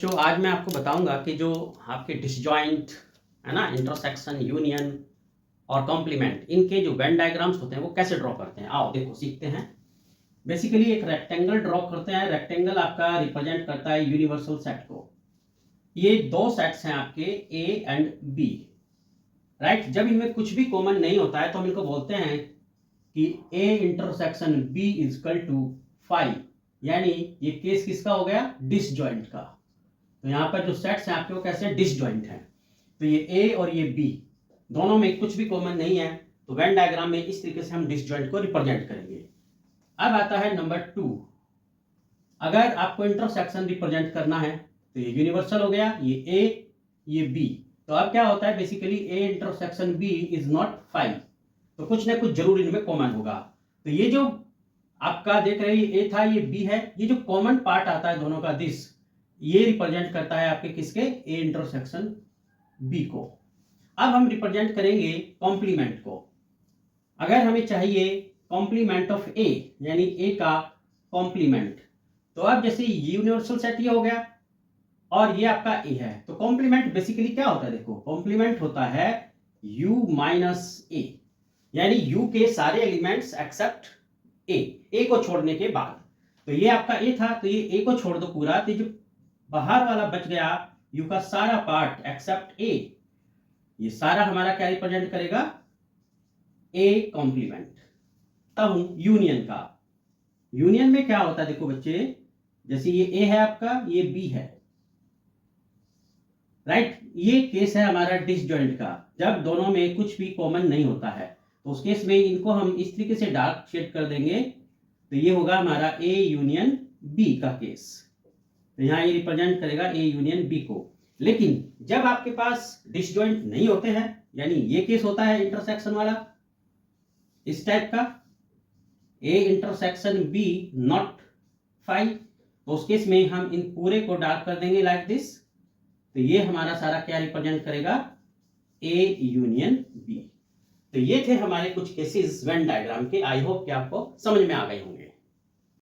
जो आज मैं आपको बताऊंगा कि जो आपके डिसजॉइंट है ना, इंटरसेक्शन, यूनियन और कॉम्प्लीमेंट, इनके जो वेन डायग्राम्स होते हैं वो कैसे ड्रॉ करते हैं। आओ देखो सीखते हैं। बेसिकली एक रेक्टेंगल ड्रॉ करते हैं। रेक्टेंगल आपका रिप्रेजेंट करता है यूनिवर्सल सेट को। ये दो सेट्स हैं आपके ए एंड बी, राइट। जब इनमें कुछ भी कॉमन नहीं होता है तो हम इनको बोलते हैं कि A intersection B is equal to 5, यानी ये केस किसका हो गया, डिसजॉइंट का। तो यहाँ पर जो सेट्स हैं आपके वो कैसे डिसजॉइंट हैं। तो ये ए और ये बी दोनों में कुछ भी कॉमन नहीं है, तो वेन डायग्राम में इस तरीके से हम डिसजॉइंट को रिप्रेजेंट करेंगे। अब आता है नंबर 2। अगर आपको इंटरसेक्शन रिप्रेजेंट करना है तो ये यूनिवर्सल हो गया, ये ए ये बी। तो अब क्या होता है, basically A intersection B is not 5, तो कुछ ना कुछ जरूर इनमें कॉमन होगा। तो ये जो आपका देख रहे हैं, ए था ये बी है, ये जो कॉमन पार्ट आता है दोनों का, दिस ये रिप्रेजेंट करता है आपके किसके, ए इंटरसेक्शन बी को। अब हम रिप्रेजेंट करेंगे कॉम्प्लीमेंट को। अगर हमें चाहिए कॉम्प्लीमेंट ऑफ ए, यानी ए का कॉम्प्लीमेंट, तो अब जैसे यूनिवर्सल सेट ये हो गया और ये आपका ए है, तो कॉम्प्लीमेंट बेसिकली क्या होता है, देखो कॉम्प्लीमेंट होता है यू माइनस ए, यानी यू के सारे एलिमेंट्स एक्सेप्ट ए को छोड़ने के बाद। तो ये आपका ए था, तो ये ए को छोड़ दो पूरा, तो जो बाहर वाला बच गया यू का सारा पार्ट एक्सेप्ट ए, ये सारा हमारा क्या रिप्रेजेंट करेगा, ए कॉम्प्लीमेंट। तब हूं यूनियन का। यूनियन में क्या होता है, देखो बच्चे, जैसे ये ए है आपका, ये बी है, राइट। ये केस है हमारा डिसजॉइंट का, जब दोनों में कुछ भी कॉमन नहीं होता है। तो उस केस में इनको हम इस तरीके से डार्क शेड कर देंगे, तो ये होगा हमारा ए यूनियन बी का केस। तो यहाँ ये रिप्रेजेंट करेगा ए यूनियन बी को। लेकिन जब आपके पास डिसजॉइंट नहीं होते हैं, यानी ये केस होता है इंटरसेक्शन वाला इस टाइप का, ए इंटरसेक्शन बी नॉट 5, तो उस केस में हम इन पूरे को डार्क कर देंगे लाइक दिस। तो ये हमारा सारा क्या रिप्रेजेंट करेगा, ए यूनियन बी। तो ये थे हमारे कुछ केसेस वेन डायग्राम के। आई होप कि आपको समझ में आ गए होंगे।